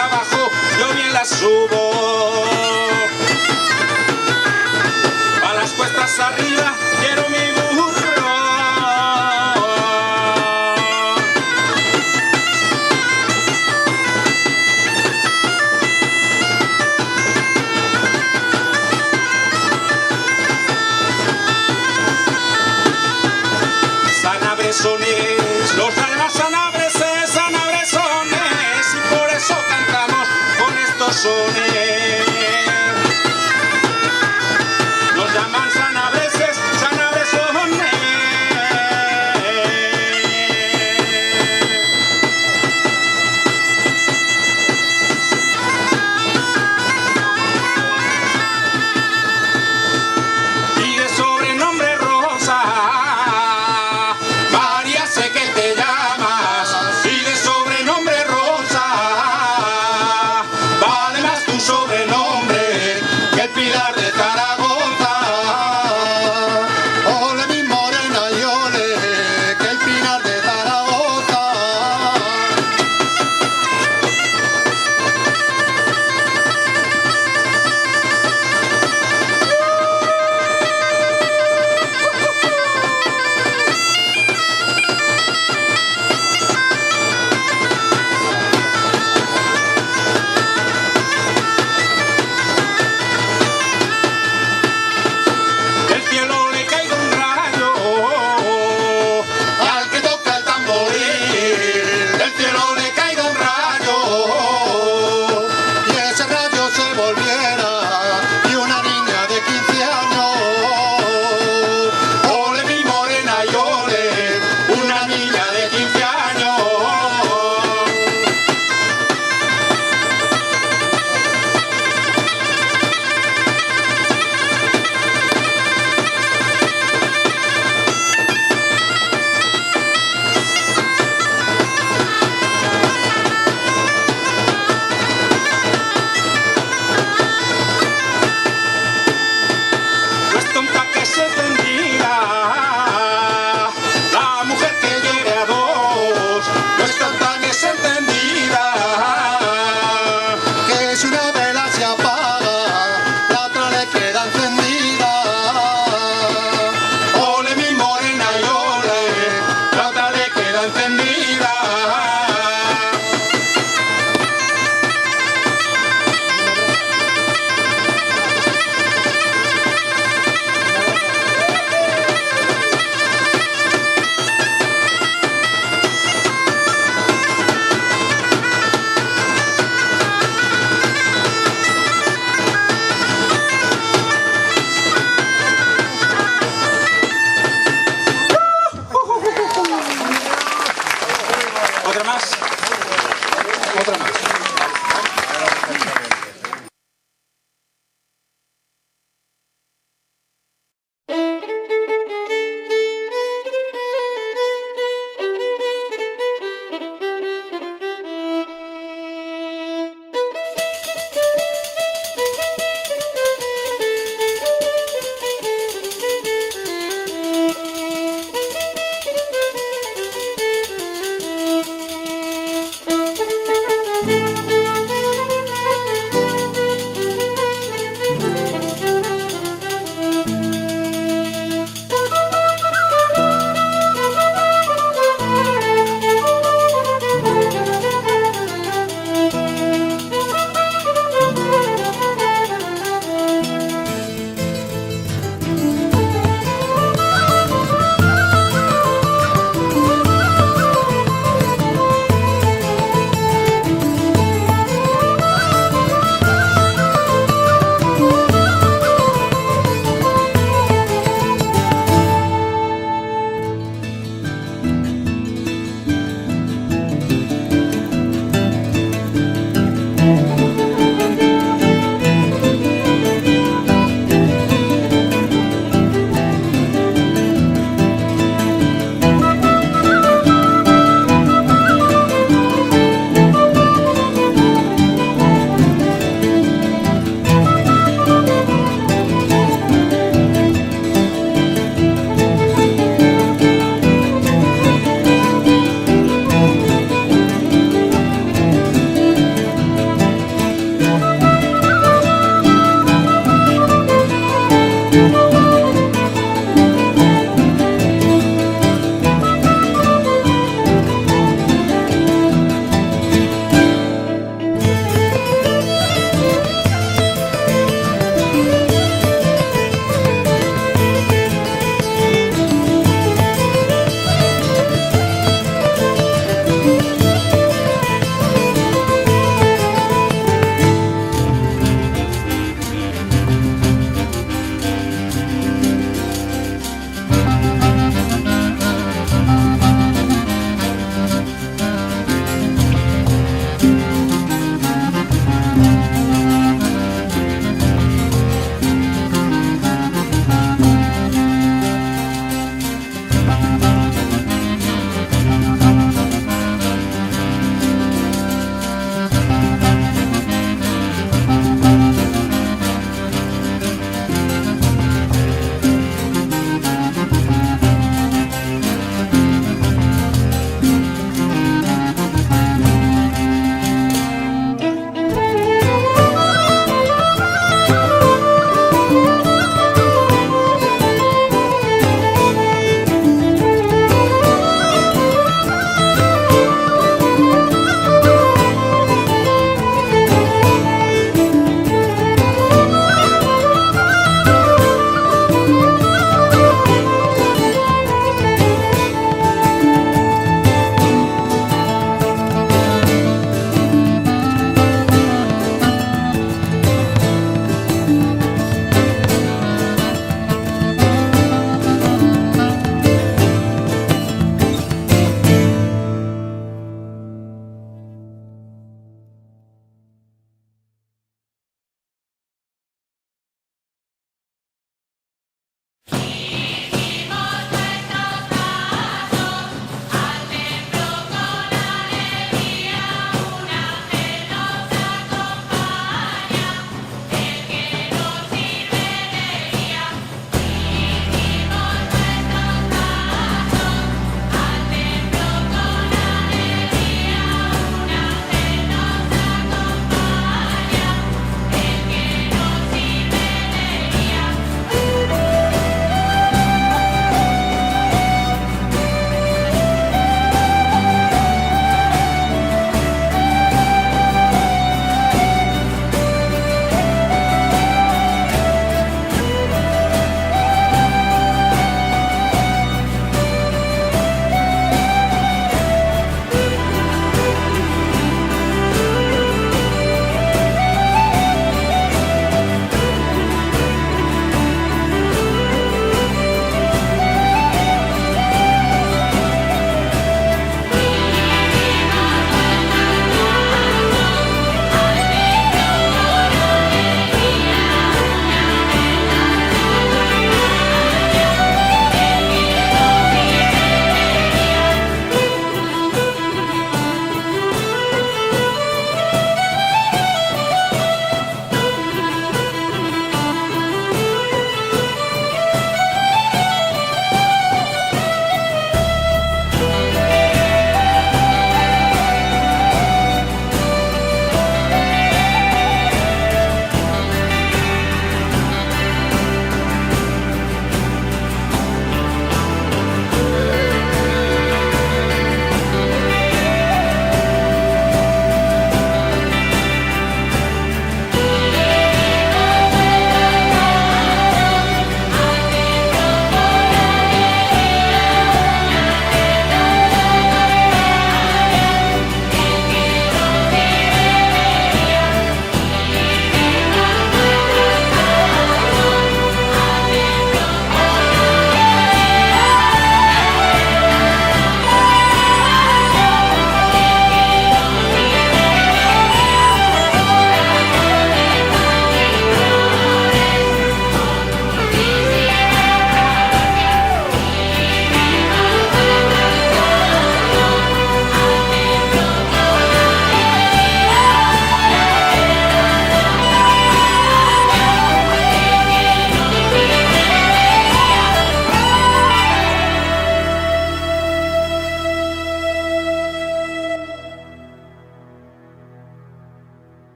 abajo, yo bien las subo. A las cuestas arriba quiero mi burro. Sanabresones, los almas sanabresones, y por eso cantamos con estos sones.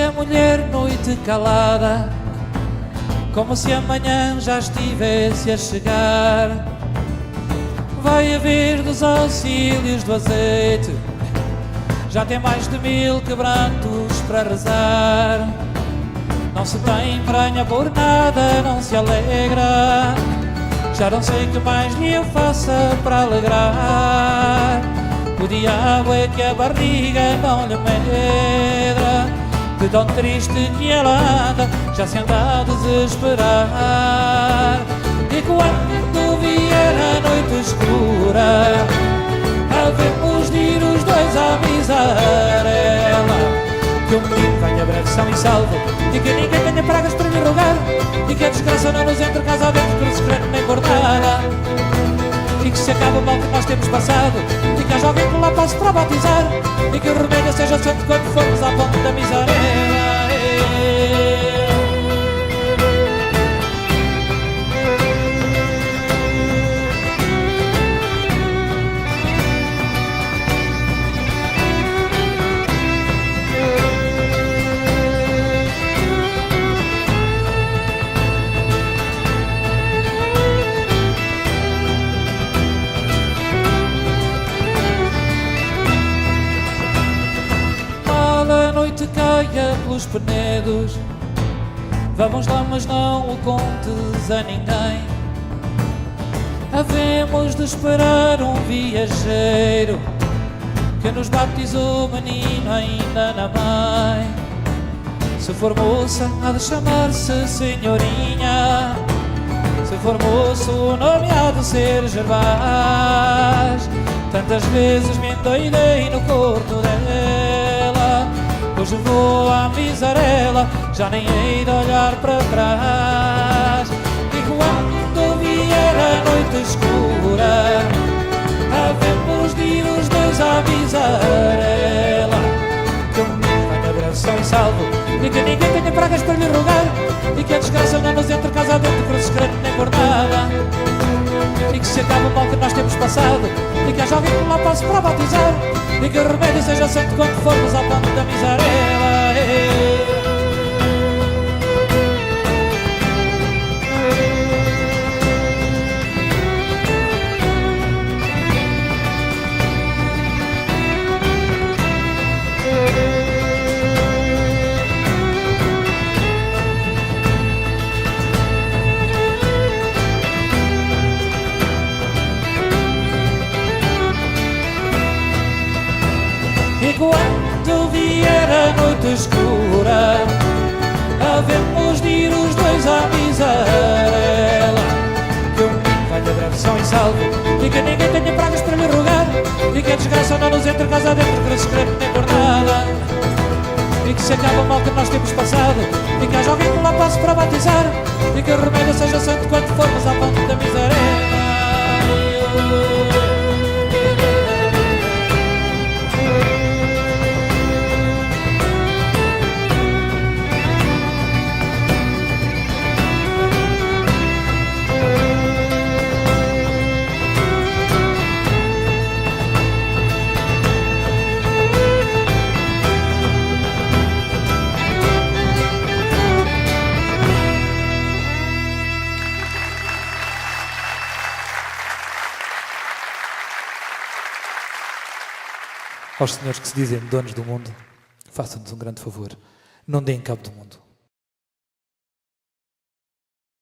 se a mulher noite calada, como se amanhã já estivesse a chegar. Vai haver dos auxílios do azeite, já tem mais de 1000 quebrantos para rezar. Não se tem pranha por nada, não se alegra, já não sei que mais lhe eu faça para alegrar. O diabo é que a barriga não lhe medra, de tão triste que ela anda, já se anda a desesperar. E quando vier a noite escura, havemos de ir os dois a avisar ela que o menino venha breve são e salvo, e que ninguém tenha pragas para lhe rogar, e que a desgraça não nos entre casa adentro, que não se crê nem por nada, e que se acabe o mal que nós temos passado, e que haja alguém que lá possa para batizar, e que o remédio seja santo quando formos à ponte da miséria. Caia pelos penedos, vamos lá mas não o contes a ninguém. Havemos de esperar um viajeiro que nos batizou o menino ainda na mãe. Se for moça há de chamar-se senhorinha, se for moço o nome há de ser Gervás. Tantas vezes me endoidei no corpo dela, hoje vou à misarela, já nem hei de olhar para trás. E quando vier a noite escura, havemos de ir os dois a avisar ela que o menino venha breve são e salvo, e que ninguém tenha pragas para lhe rogar, e que a desgraça não nos entre casa dentro, que não se crê nem por nada, e que se acabe o mal que nós temos passado, e que haja alguém que lá passe para batizar, e que o remédio seja santo quando formos à ponte da miséria. E quando vier a noite escura, havemos de ir os dois a avisar ela que o menino venha breve são e salvo, e que ninguém tenha pragas para lhe rogar, e que a desgraça não nos entre casa dentro, que não se crê nem por nada, e que se acabe o mal que nós temos passado, e que haja alguém que lá passe para batizar, e que o remédio seja santo quando formos à ponte da miséria. Aos senhores que se dizem donos do mundo, façam-nos um grande favor, não deem cabo do mundo.